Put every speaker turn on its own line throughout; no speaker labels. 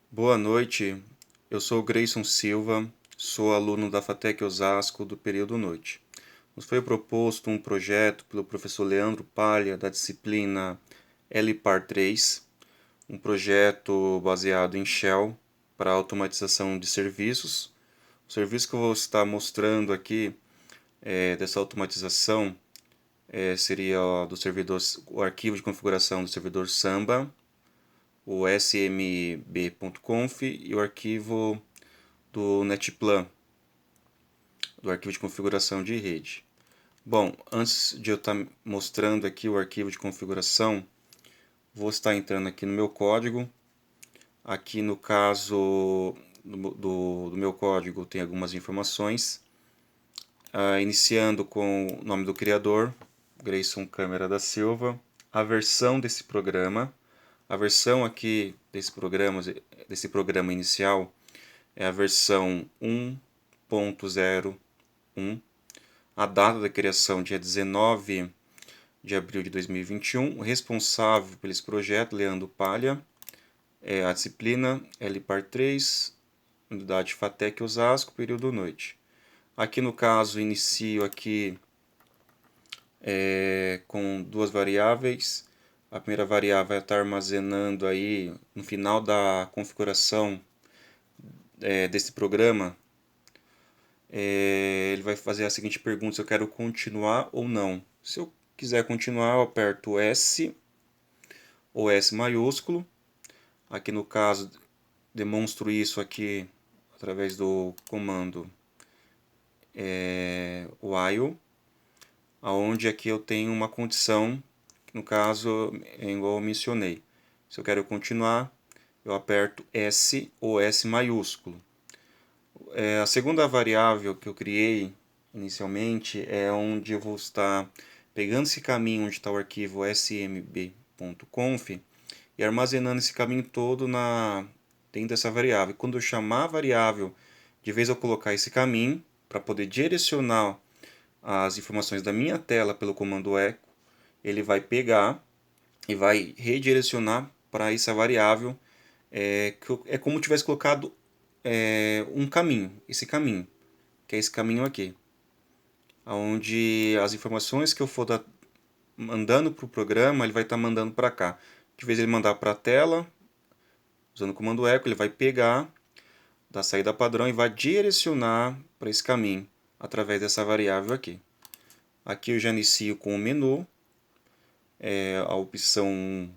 Boa noite, eu sou o Grayson Silva, sou aluno da FATEC Osasco do período noite. Nos foi proposto um projeto pelo professor Leandro Palha da disciplina LPAR 3, um projeto baseado em Shell para automatização de serviços. O serviço que eu vou estar mostrando aqui dessa automatização seria do servidor, o arquivo de configuração do servidor Samba, o smb.conf e o arquivo do Netplan, do arquivo de configuração de rede. Bom, antes de eu estar mostrando aqui o arquivo de configuração, vou estar entrando aqui no meu código. Aqui no caso do meu código tem algumas informações, iniciando com o nome do criador, Grayson Câmara da Silva, a versão desse programa. A versão aqui desse programa inicial é a versão 1.01. A data da criação, dia 19 de abril de 2021. O responsável por esse projeto, Leandro Palha. A disciplina LPAR 3, unidade FATEC Osasco, período noite. Aqui no caso, inicio aqui com duas variáveis. A primeira variável vai estar armazenando aí no final da configuração desse programa. Ele vai fazer a seguinte pergunta: se eu quero continuar ou não. Se eu quiser continuar, eu aperto S ou S maiúsculo. Aqui no caso, demonstro isso aqui através do comando while, onde aqui eu tenho uma condição, que no caso é igual eu mencionei. Se eu quero continuar, eu aperto S ou S maiúsculo. A segunda variável que eu criei inicialmente é onde eu vou estar pegando esse caminho onde está o arquivo smb.conf e armazenando esse caminho todo dentro dessa variável. E quando eu chamar a variável, de vez eu colocar esse caminho para poder direcionar as informações da minha tela pelo comando echo, ele vai pegar e vai redirecionar para essa variável. É como se tivesse colocado um caminho, esse caminho, que é esse caminho aqui, onde as informações que eu for mandando para o programa, ele vai estar mandando para cá. De vez ele mandar para a tela, usando o comando echo, ele vai pegar da saída padrão e vai direcionar para esse caminho através dessa variável aqui. Aqui eu já inicio com o menu, a opção 1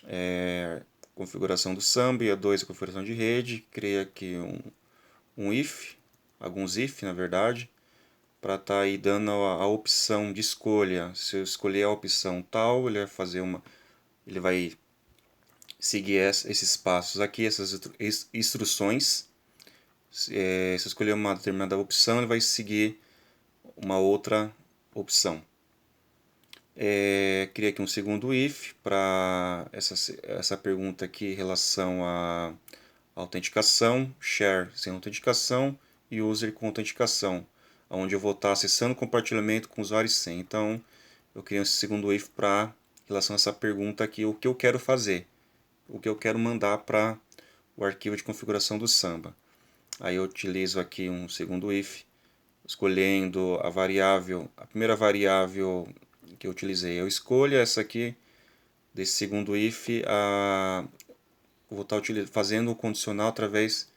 é configuração do Samba e a 2 é configuração de rede. Criei aqui um if, alguns if na verdade, para estar aí dando a opção de escolha. Se eu escolher a opção tal, ele vai seguir esses passos aqui, essas instruções. Se eu escolher uma determinada opção, ele vai seguir uma outra opção. Criei aqui um segundo if para essa pergunta aqui em relação à autenticação, share sem autenticação e user com autenticação, onde eu vou estar acessando o compartilhamento com usuário e senha. Então, eu criei esse segundo if para relação a essa pergunta aqui, o que eu quero fazer, o que eu quero mandar para o arquivo de configuração do Samba. Aí eu utilizo aqui um segundo if, escolhendo a variável, a primeira variável que eu utilizei. Eu escolho essa aqui, desse segundo if, vou estar fazendo o condicional através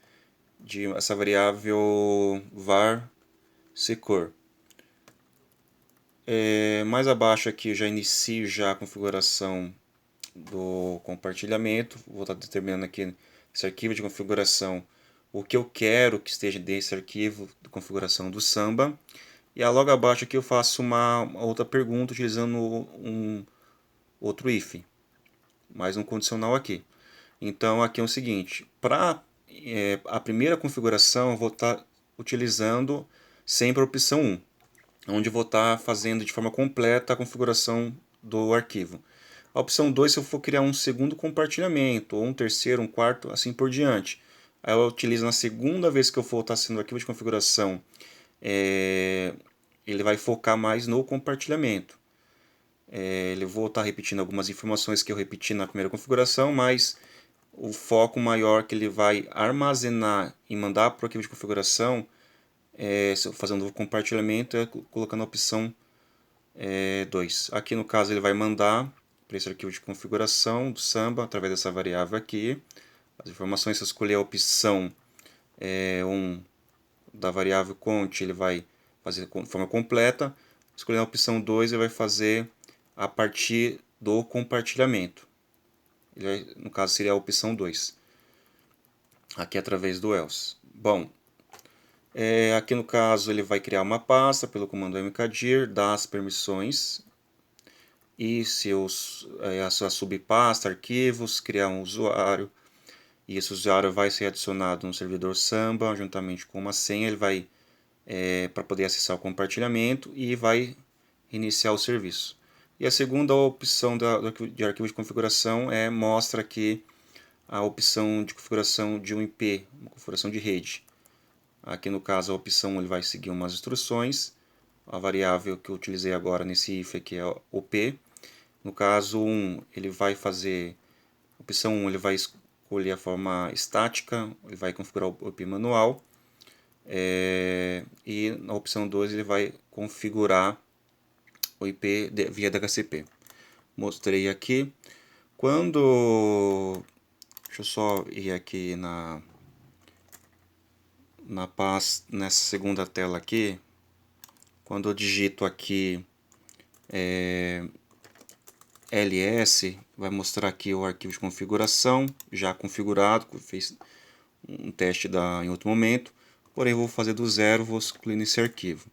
de essa variável var secor. Mais abaixo aqui eu já inicio já a configuração do compartilhamento. Vou estar determinando aqui esse arquivo de configuração o que eu quero que esteja desse arquivo de configuração do Samba. E logo abaixo aqui eu faço uma outra pergunta utilizando um outro if, mais um condicional aqui. Então aqui é o seguinte: para a primeira configuração eu vou estar utilizando sempre a opção 1, onde eu vou estar fazendo de forma completa a configuração do arquivo. A opção 2, se eu for criar um segundo compartilhamento, ou um terceiro, um quarto, assim por diante. Aí eu utilizo na segunda vez que eu for estar sendo o arquivo de configuração, ele vai focar mais no compartilhamento. Ele vou estar repetindo algumas informações que eu repeti na primeira configuração, mas o foco maior que ele vai armazenar e mandar para o arquivo de configuração, fazendo um novo compartilhamento, é colocando a opção 2. Aqui no caso ele vai mandar para esse arquivo de configuração do Samba, através dessa variável aqui. As informações, se eu escolher a opção 1 da variável cont, ele vai fazer de forma completa. Escolhendo a opção 2, ele vai fazer a partir do compartilhamento. No caso seria a opção 2. Aqui através do else. Bom, aqui no caso ele vai criar uma pasta pelo comando mkdir, dar as permissões e a sua subpasta, arquivos, criar um usuário. E esse usuário vai ser adicionado no servidor Samba, juntamente com uma senha. Ele vai para poder acessar o compartilhamento e vai iniciar o serviço. E a segunda opção de arquivo de configuração mostra aqui a opção de configuração de um IP, uma configuração de rede. Aqui no caso a opção ele vai seguir umas instruções. A variável que eu utilizei agora nesse if aqui é OP. No caso 1, ele vai fazer, opção 1 ele vai escolher a forma estática, ele vai configurar o IP manual. E na opção 2 ele vai configurar o IP via DHCP. Mostrei aqui. Deixa eu só ir aqui nessa segunda tela aqui. Quando eu digito aqui ls, vai mostrar aqui o arquivo de configuração já configurado, fiz um teste em outro momento, porém eu vou fazer do zero, vou excluir esse arquivo.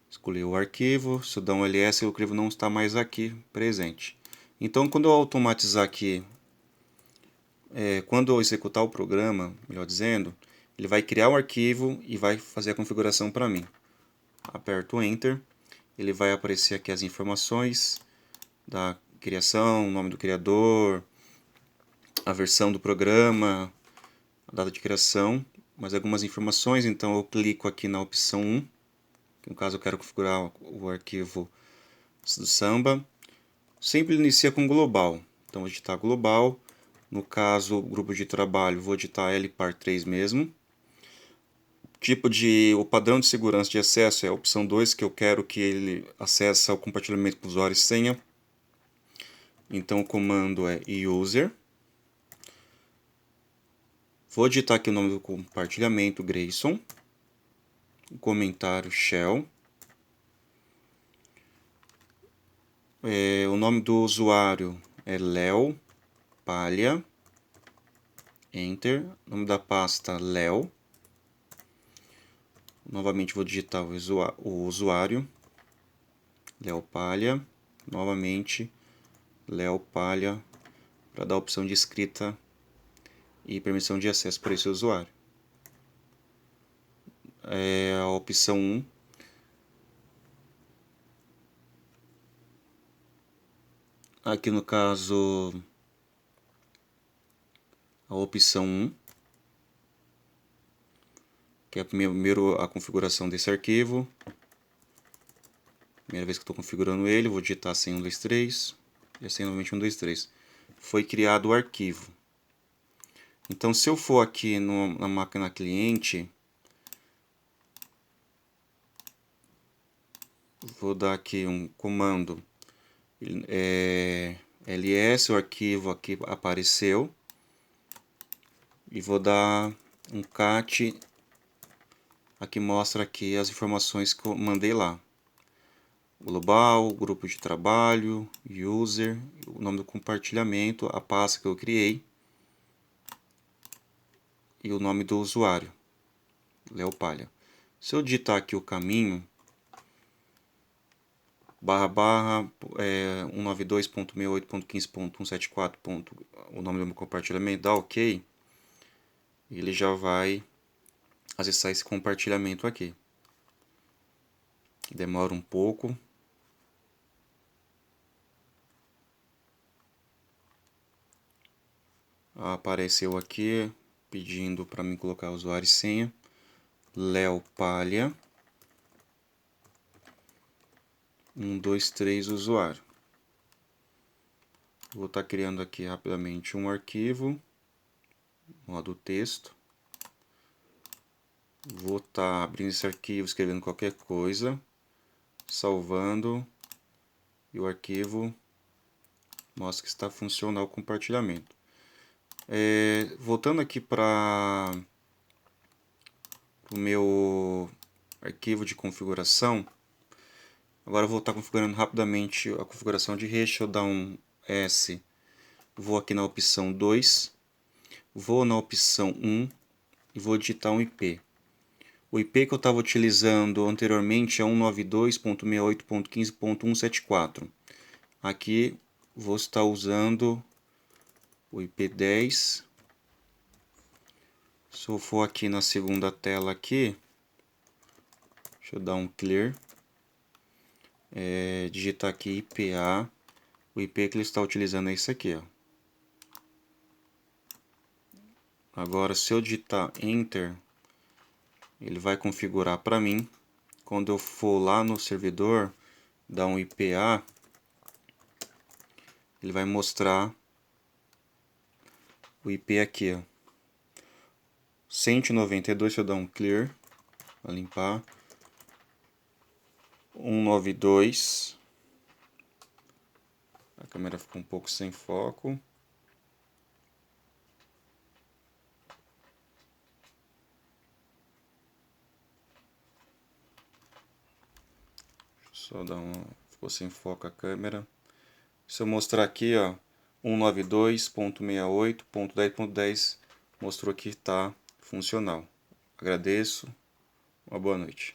Escolhi o arquivo, se eu dar um ls, o arquivo não está mais aqui presente. Então quando eu automatizar aqui, quando eu executar o programa, melhor dizendo, ele vai criar o arquivo e vai fazer a configuração para mim. Aperto Enter, ele vai aparecer aqui as informações da criação, o nome do criador, a versão do programa, a data de criação, mais algumas informações. Então eu clico aqui na opção 1, que no caso eu quero configurar o arquivo do Samba. Sempre inicia com global, então vou digitar global. No caso, o grupo de trabalho, vou digitar lpar3 mesmo. O padrão de segurança de acesso é a opção 2, que eu quero que ele acesse o compartilhamento com usuário e senha. Então o comando é user. Vou digitar aqui o nome do compartilhamento, Grayson. O comentário shell. O nome do usuário é Léo Palha. Enter. O nome da pasta Léo. Novamente vou digitar o usuário, Léo Palha. Novamente, Léo Palha, para dar a opção de escrita e permissão de acesso para esse usuário. A opção 1. Aqui no caso, a opção 1, que é primeiro a configuração desse arquivo. Primeira vez que estou configurando ele, vou digitar senha 123 e a senha novamente 123. Foi criado o arquivo. Então, se eu for aqui na máquina cliente, vou dar aqui um comando ls, o arquivo aqui apareceu, e vou dar um cat, aqui mostra aqui as informações que eu mandei lá. Global, grupo de trabalho, user, o nome do compartilhamento, a pasta que eu criei e o nome do usuário, Léo Palha. Se eu digitar aqui o caminho, // 192.68.15.174, o nome do meu compartilhamento, dá OK, ele já vai acessar esse compartilhamento aqui. Demora um pouco. Apareceu aqui pedindo para mim colocar usuário e senha. Léo Palha. 123 usuário. Vou estar criando aqui rapidamente um arquivo, modo texto. Vou estar abrindo esse arquivo, escrevendo qualquer coisa, salvando, e o arquivo mostra que está funcional o compartilhamento. Voltando aqui para o meu arquivo de configuração, agora eu vou estar configurando rapidamente a configuração de rede. Deixa eu dar um S, vou aqui na opção 2, vou na opção 1 e vou digitar um IP. O IP que eu estava utilizando anteriormente é 192.68.15.174. Aqui vou estar usando o IP 10. Se eu for aqui na segunda tela aqui, deixa eu dar um clear, digitar aqui IPA, o IP que ele está utilizando é esse aqui, ó. Agora, se eu digitar Enter, ele vai configurar para mim. Quando eu for lá no servidor, dar um IPA, ele vai mostrar o IP aqui, ó. 192, se eu dar um clear, para limpar. 192. A câmera ficou um pouco sem foco. Só dar uma... ficou sem foco a câmera. Se eu mostrar aqui, ó, 192.68.10.10 mostrou que está funcional. Agradeço. Uma boa noite.